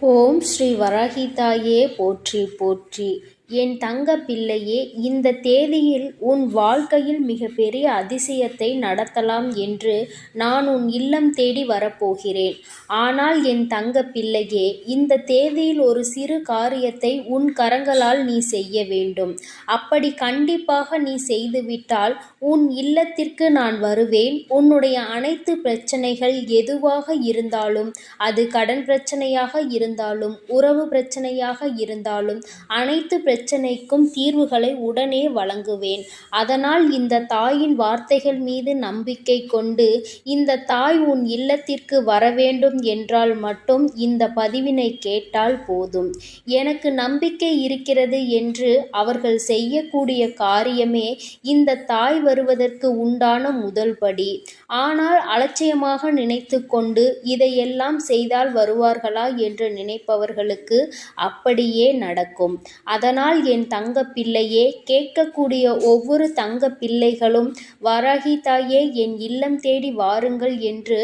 ஓம் ஸ்ரீ வராகிதாயே போற்றி போற்றி. என் தங்க பிள்ளையே, இந்த தேதியில் உன் வாழ்க்கையில் மிகப்பெரிய அதிசயத்தை நடத்தலாம் என்று நான் உன் இல்லம் தேடி வரப்போகிறேன். ஆனால் என் தங்க பிள்ளையே, இந்த தேதியில் ஒரு சிறு காரியத்தை உன் கரங்களால் நீ செய்ய வேண்டும். அப்படி கண்டிப்பாக நீ செய்துவிட்டால் உன் இல்லத்திற்கு நான் வருவேன். உன்னுடைய அனைத்து பிரச்சனைகள் எதுவாக இருந்தாலும், அது கடன் பிரச்சனையாக இருந்தாலும், உறவு பிரச்சனையாக இருந்தாலும், அனைத்து பிரச்சனைக்கும் தீர்வுகளை உடனே வழங்குவேன். அதனால் இந்த தாயின் வார்த்தைகள் மீது நம்பிக்கை கொண்டு இந்த தாய் உன் இல்லத்திற்கு வரவேண்டும் என்றால் மட்டும் இந்த பதிவினை கேட்டால் போதும். எனக்கு நம்பிக்கை இருக்கிறது என்று அவர்கள் செய்யக்கூடிய காரியமே இந்த தாய் வருவதற்கு உண்டான முதல் படி. ஆனால் அலட்சியமாக நினைத்து கொண்டு இதையெல்லாம் செய்தால் வருவார்களா என்று நினைப்பவர்களுக்கு அப்படியே நடக்கும். அதனால் என் தங்க பிள்ளையே, கேட்கக்கூடிய ஒவ்வொரு தங்க பிள்ளைகளும் வராகி தாயே என் இல்லம் தேடி வாருங்கள் என்று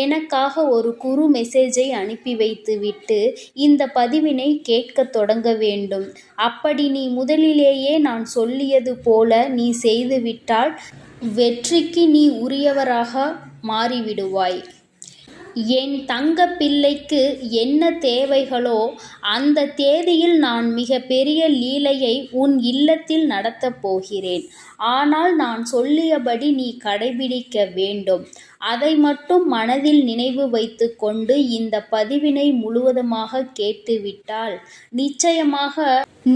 எனக்காக ஒரு குறு மெசேஜை அனுப்பி வைத்துவிட்டு இந்த பதிவினை கேட்க தொடங்க வேண்டும். அப்படி நீ முதலிலேயே நான் சொல்லியது போல நீ செய்துவிட்டால் வெற்றிக்கு நீ உரியவராக மாறிவிடுவாய். என் தங்க பிள்ளைக்கு என்ன தேவைகளோ அந்த தேதியில் நான் மிக பெரிய லீலையை உன் இல்லத்தில் நடத்தப் போகிறேன். ஆனால் நான் சொல்லியபடி நீ கடைபிடிக்க வேண்டும். அதை மட்டும் மனதில் நினைவு வைத்து கொண்டு இந்த பதிவினை முழுவதுமாக கேட்டுவிட்டால் நிச்சயமாக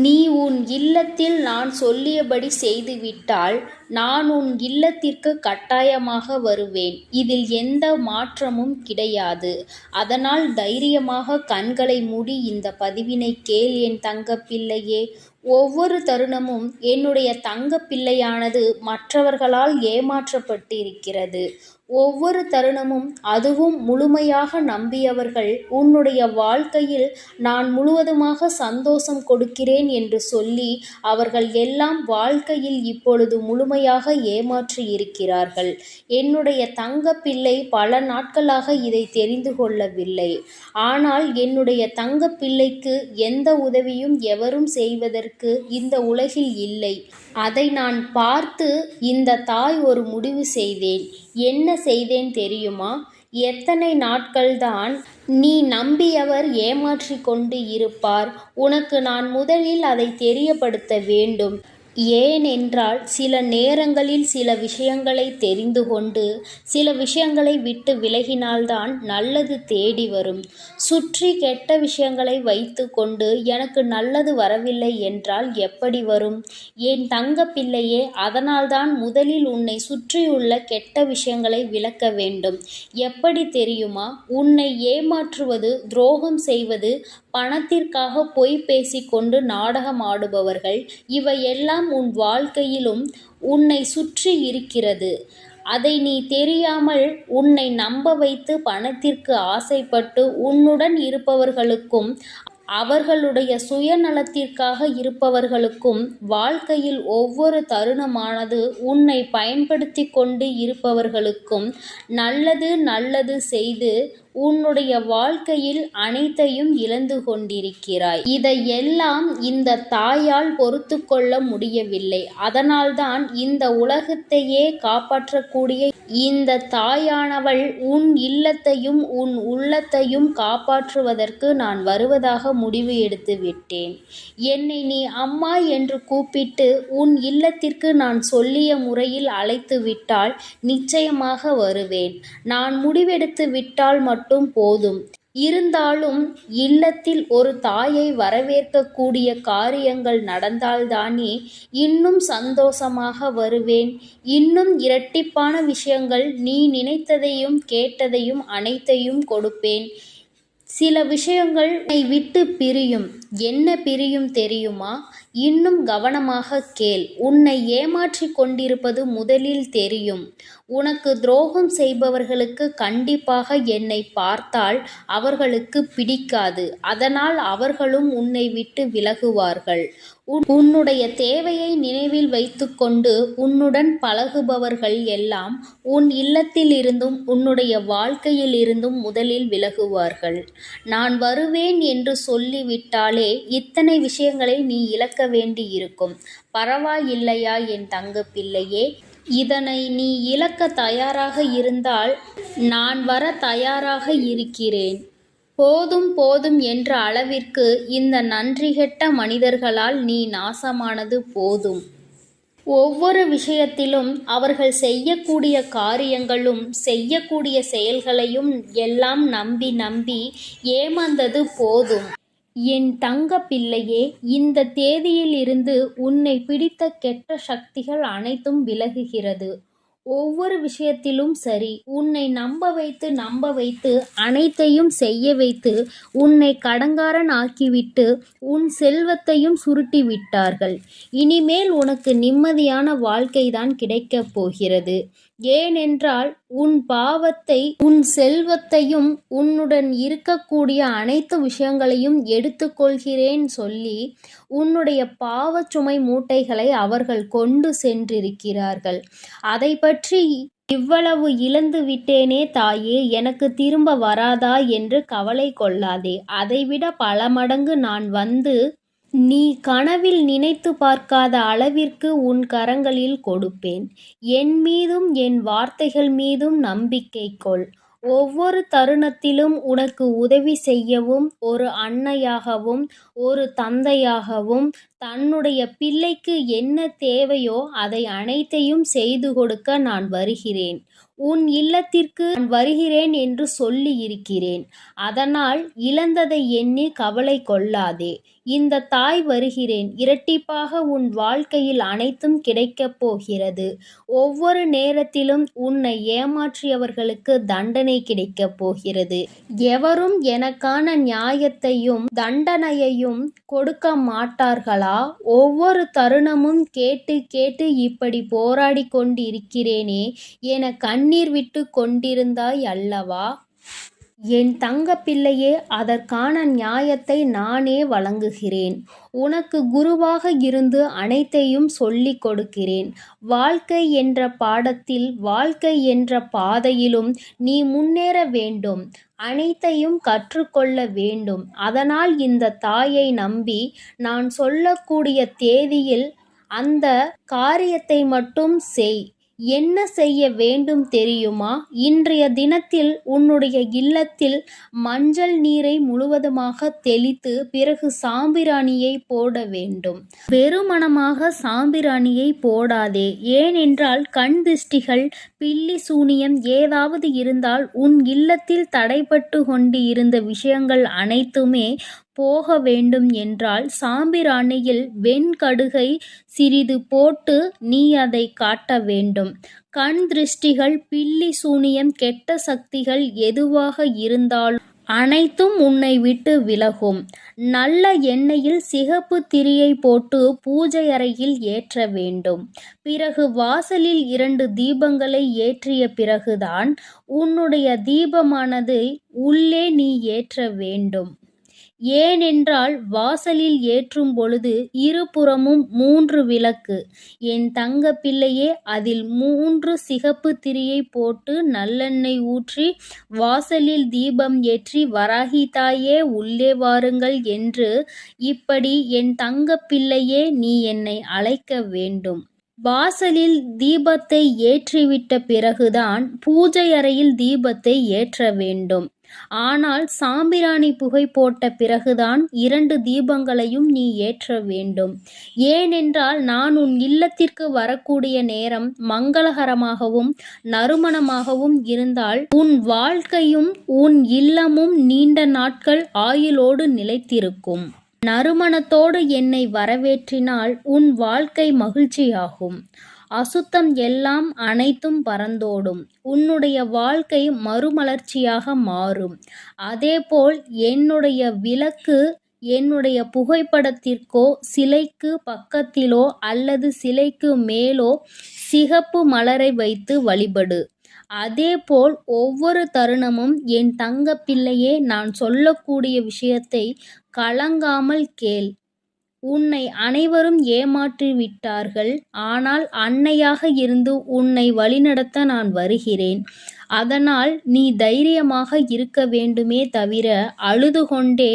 நீ உன் இல்லத்தில் நான் சொல்லியபடி செய்துவிட்டால் நான் உன் இல்லத்திற்கு கட்டாயமாக வருவேன். இதில் எந்த மாற்றமும் கிடையாது. அதனால் தைரியமாக கண்களை மூடி இந்த பதிவினை கேள் என் தங்க பிள்ளையே. ஒவ்வொரு தருணமும் என்னுடைய தங்க பிள்ளையானது மற்றவர்களால் ஏமாற்றப்பட்டிருக்கிறது. ஒவ்வொரு தருணமும், அதுவும் முழுமையாக நம்பியவர்கள் உன்னுடைய வாழ்க்கையில் நான் முழுவதுமாக சந்தோஷம் கொடுக்கிறேன் என்று சொல்லி அவர்கள் எல்லாம் வாழ்க்கையில் இப்பொழுது முழுமையாக ஏமாற்றி இருக்கிறார்கள். என்னுடைய தங்க பிள்ளை பல நாட்களாக இதை தெரிந்து கொள்ளவில்லை. ஆனால் என்னுடைய தங்க பிள்ளைக்கு எந்த உதவியும் எவரும் செய்வதற்கு இந்த உலகில் இல்லை. அதை நான் பார்த்து இந்த தாய் ஒரு முடிவு செய்தேன். என்ன செய்தேன் தெரியுமா? எத்தனை நாட்கள்தான் நீ நம்பியவர் ஏமாற்றி கொண்டு இருப்பார்? உனக்கு நான் முதலில் அதை தெரியப்படுத்த வேண்டும். ஏனென்றால் சில நேரங்களில் சில விஷயங்களை தெரிந்து கொண்டு சில விஷயங்களை விட்டு விலகினால்தான் நல்லது தேடி வரும். சுற்றி கெட்ட விஷயங்களை வைத்து கொண்டு எனக்கு நல்லது வரவில்லை என்றால் எப்படி வரும்? என் தங்க பிள்ளையே, அதனால்தான் முதலில் உன்னை சுற்றியுள்ள கெட்ட விஷயங்களை விலக்க வேண்டும். எப்படி தெரியுமா? உன்னை ஏமாற்றுவது, துரோகம் செய்வது, பணத்திற்காக பொய் பேசிக்கொண்டு நாடகம் ஆடுபவர்கள், இவையெல்லாம் உன் வாழ்க்கையிலும் உன்னை சுற்றி இருக்கிறது. அதை நீ தெரியாமல் உன்னை நம்ப வைத்து பணத்திற்கு ஆசைப்பட்டு உன்னுடன் இருப்பவர்களுக்கும் அவர்களுடைய சுயநலத்திற்காக இருப்பவர்களுக்கும் வாழ்க்கையில் ஒவ்வொரு தருணமானது உன்னை பயன்படுத்தி கொண்டு இருப்பவர்களுக்கும் நல்லது நல்லது செய்து உன்னுடைய வாழ்க்கையில் அனைத்தையும் இழந்து கொண்டிருக்கிறாய். இதையெல்லாம் இந்த தாயால் பொறுத்து கொள்ள முடியவில்லை. அதனால்தான் இந்த உலகத்தையே காப்பாற்றக்கூடிய இந்த தாயானவள் உன் இல்லத்தையும் உன் உள்ளத்தையும் காப்பாற்றுவதற்கு நான் வருவதாக முடிவு எடுத்து விட்டேன். என்னை நீ அம்மா என்று கூப்பிட்டு உன் இல்லத்திற்கு நான் சொல்லிய முறையில் அழைத்து விட்டால் நிச்சயமாக வருவேன். நான் முடிவெடுத்து விட்டால் மட்டும் போதும். இருந்தாலும் இல்லத்தில் ஒரு தாயை வரவேற்கக்கூடிய காரியங்கள் நடந்தால்தானே இன்னும் சந்தோஷமாக வருவேன். இன்னும் இரட்டிப்பான விஷயங்கள், நீ நினைத்ததையும் கேட்டதையும் அனைத்தையும் கொடுப்பேன். சில விஷயங்கள் என்னை விட்டு பிரியும். என்ன பிரியும் தெரியுமா? இன்னும் கவனமாக கேள். உன்னை ஏமாற்றி கொண்டிருப்பது முதலில் தெரியும். உனக்கு துரோகம் செய்பவர்களுக்கு கண்டிப்பாக என்னை பார்த்தால் அவர்களுக்கு பிடிக்காது. அதனால் அவர்களும் உன்னை விட்டு விலகுவார்கள். உன்னுடைய தேவையை நினைவில் வைத்துக்கொண்டு உன்னுடன் பழகுபவர்கள் எல்லாம் உன் இல்லத்திலிருந்தும் உன்னுடைய வாழ்க்கையிலிருந்தும் முதலில் விலகுவார்கள். நான் வருவேன் என்று சொல்லிவிட்டாலே இத்தனை விஷயங்களை நீ இழக்க வேண்டியிருக்கும். பரவாயில்லையா என் தங்கப்பிள்ளையே? இதனை நீ இழக்க தயாராக இருந்தால் நான் வர தயாராக இருக்கிறேன். போதும் போதும் என்ற அளவிற்கு இந்த நன்றிகெட்ட மனிதர்களால் நீ நாசமானது போதும். ஒவ்வொரு விஷயத்திலும் அவர்கள் செய்யக்கூடிய காரியங்களும் செய்யக்கூடிய செயல்களையும் எல்லாம் நம்பி நம்பி ஏமாந்தது போதும். என் தங்க பிள்ளையே, இந்த தேதியில் இருந்து உன்னை பிடித்த கெட்ட சக்திகள் அனைத்தும் விலகுகிறது. ஒவ்வொரு விஷயத்திலும் சரி, உன்னை நம்ப வைத்து அனைத்தையும் செய்ய வைத்து உன்னை கடங்காரன் ஆக்கிவிட்டு உன் செல்வத்தையும் சுருட்டி விட்டார்கள். இனிமேல் உனக்கு நிம்மதியான வாழ்க்கைதான் கிடைக்கப் போகிறது. ஏனென்றால் உன் பாவத்தை, உன் செல்வத்தையும் உன்னுடன் இருக்கக்கூடிய அனைத்து விஷயங்களையும் எடுத்துக்கொள்கிறேன் சொல்லி உன்னுடைய பாவச் சுமை மூட்டைகளை அவர்கள் கொண்டு சென்றிருக்கிறார்கள். அதை பற்றி இவ்வளவு இழந்து விட்டேனே தாயே, எனக்கு திரும்ப வராதா என்று கவலை கொள்ளாதே. அதைவிட பல மடங்கு நான் வந்து நீ கனவில் நினைத்து பார்க்காத அளவிற்கு உன் கரங்களில் கொடுப்பேன். என் மீதும் என் வார்த்தைகள் மீதும் நம்பிக்கை கொள். ஒவ்வொரு தருணத்திலும் உனக்கு உதவி செய்யவும் ஒரு அன்னையாகவும் ஒரு தந்தையாகவும் தன்னுடைய பிள்ளைக்கு என்ன தேவையோ அதை அனைத்தையும் செய்து கொடுக்க நான் வருகிறேன். உன் இல்லத்திற்கு நான் வருகிறேன் என்று சொல்லி இருக்கிறேன். அதனால் இழந்ததை எண்ணி கவலை கொள்ளாதே. இந்த தாய் வருகிறேன். இரட்டிப்பாக உன் வாழ்க்கையில் அனைத்தும் கிடைக்கப் போகிறது. ஒவ்வொரு நேரத்திலும் உன்னை ஏமாற்றியவர்களுக்கு தண்டனை கிடைக்கப் போகிறது. எவரும் எனக்கான நியாயத்தையும் தண்டனையையும் கொடுக்க மாட்டார்களா? ஒவ்வொரு தருணமும் கேட்டு கேட்டு இப்படி போராடி கொண்டு இருக்கிறேனே என கண்ணீர் விட்டு கொண்டிருந்தாய் அல்லவா? என் தங்க பிள்ளையே, அதற்கான நியாயத்தை நானே வழங்குகிறேன். உனக்கு குருவாக இருந்து அனைத்தையும் சொல்லிக் கொடுக்கிறேன். வாழ்க்கை என்ற பாடத்தில், வாழ்க்கை என்ற பாதையிலும் நீ முன்னேற வேண்டும். அனைத்தையும் கற்றுக்கொள்ள வேண்டும். அதனால் இந்த தாயை நம்பி நான் சொல்லக்கூடிய தேதியில் அந்த காரியத்தை மட்டும் செய். என்ன செய்ய வேண்டும் தெரியுமா? இன்றைய தினத்தில் உன்னுடைய இல்லத்தில் மஞ்சள் நீரை முழுவதுமாக தெளித்து பிறகு சாம்பிராணியை போட வேண்டும். வெறுமனமாக சாம்பிராணியை போடாதே. ஏனென்றால் கண் திருஷ்டிகள், பில்லி சூனியம் ஏதாவது இருந்தால் உன் இல்லத்தில் தடைபட்டு கொண்டு இருந்த விஷயங்கள் அனைத்துமே போக வேண்டும் என்றால் சாம்பிராணியில் வெண்கடுகை சிறிது போட்டு நீ அதை காட்ட வேண்டும். கண் திருஷ்டிகள், பில்லி சூனியம், கெட்ட சக்திகள் எதுவாக இருந்தாலும் அனைத்தும் உன்னை விட்டு விலகும். நல்ல எண்ணெயில் சிகப்பு திரியை போட்டு பூஜை அறையில் ஏற்ற வேண்டும். பிறகு வாசலில் 2 தீபங்களை ஏற்றிய பிறகுதான் உன்னுடைய தீபமானது உள்ளே நீ ஏற்ற வேண்டும். ஏனென்றால் வாசலில் ஏற்றும் பொழுது இருபுறமும் 3 விளக்கு. என் தங்க பிள்ளையே, அதில் 3 சிகப்பு திரியை போட்டு நல்லெண்ணெய் ஊற்றி வாசலில் தீபம் ஏற்றி வராகி தாயே உள்ளே வாருங்கள் என்று இப்படி என் தங்க பிள்ளையே நீ என்னை அழைக்க வேண்டும். வாசலில் தீபத்தை ஏற்றிவிட்ட பிறகுதான் பூஜை அறையில் தீபத்தை ஏற்ற வேண்டும். ஆனால் சாம்பிராணி புகை போட்ட பிறகுதான் 2 தீபங்களையும் நீ ஏற்ற வேண்டும். ஏனென்றால் நான் உன் இல்லத்திற்கு வரக்கூடிய நேரம் மங்களகரமாகவும் நறுமணமாகவும் இருந்தால் உன் வாழ்க்கையும் உன் இல்லமும் நீண்ட நாட்கள் ஆயுளோடு நிலைத்திருக்கும். நறுமணத்தோடு என்னை வரவேற்றினால் உன் வாழ்க்கை மகிழ்ச்சியாகும். அசுத்தம் எல்லாம் அனைத்தும் பறந்தோடும். உன்னுடைய வாழ்க்கை மறுமலர்ச்சியாக மாறும். அதேபோல் என்னுடைய விளக்கு என்னுடைய புகைப்படத்திற்கோ சிலைக்கு பக்கத்திலோ அல்லது சிலைக்கு மேலோ சிகப்பு மலரை வைத்து வழிபடு. அதேபோல் ஒவ்வொரு தருணமும் என் தங்கப் பிள்ளையே, நான் சொல்லக்கூடிய விஷயத்தை கலங்காமல் கேள். உன்னை அனைவரும் ஏமாற்றிவிட்டார்கள். ஆனால் அன்னையாக இருந்து உன்னை வழிநடத்த நான் வருகிறேன். அதனால் நீ தைரியமாக இருக்க வேண்டுமே தவிர அழுது கொண்டே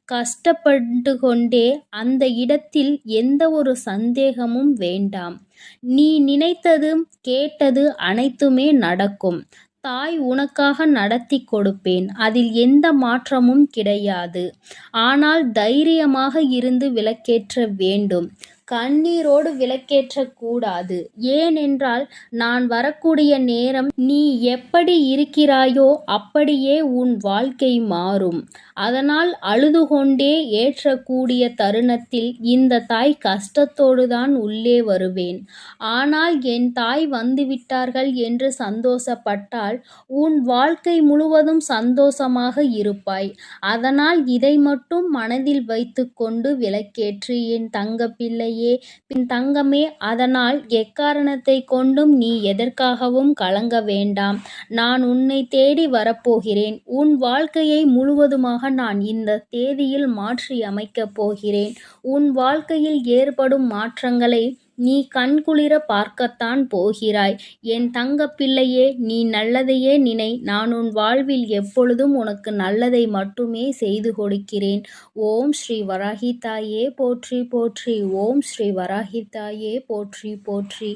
கஷ்டப்பட்டு கொண்டே அந்த இடத்தில் எந்த ஒரு சந்தேகமும் வேண்டாம். நீ நினைத்தது கேட்டது அனைத்துமே நடக்கும். தாய் உனக்காக நடத்தி கொடுப்பேன். அதில் எந்த மாற்றமும் கிடையாது. ஆனால் தைரியமாக இருந்து விளக்கேற்ற வேண்டும். கண்ணீரோடு விளக்கேற்றக் கூடாது. ஏனென்றால் நான் வரக்கூடிய நேரம் நீ எப்படி இருக்கிறாயோ அப்படியே உன் வாழ்க்கை மாறும். அதனால் அழுது கொண்டே ஏற்றக்கூடிய தருணத்தில் இந்த தாய் கஷ்டத்தோடு தான் உள்ளே வருவேன். ஆனால் என் தாய் வந்துவிட்டார்கள் என்று சந்தோஷப்பட்டால் உன் வாழ்க்கை முழுவதும் சந்தோஷமாக இருப்பாய். அதனால் இதை மட்டும் மனதில் வைத்துக்கொண்டு விளக்கேற்று என் தங்கப் பிள்ளையே, பின் தங்கமே. அதனால் எக்காரணத்தை கொண்டும் நீ எதற்காகவும் கலங்க வேண்டாம். நான் உன்னை தேடி வரப்போகிறேன். உன் வாழ்க்கையை முழுவதுமாக நான் இந்த தேதியில் மாற்றி அமைக்கப் போகிறேன். உன் வாழ்க்கையில் ஏற்படும் மாற்றங்களை நீ கண்குளிர பார்க்கத்தான் போகிறாய். என் தங்கப் பிள்ளையே, நீ நல்லதையே நினை. நான் உன் வாழ்வில் எப்பொழுதும் உனக்கு நல்லதை மட்டுமே செய்து கொடுக்கிறேன். ஓம் ஸ்ரீ வராகி தாயே போற்றி போற்றி. ஓம் ஸ்ரீ வராகி தாயே போற்றி போற்றி.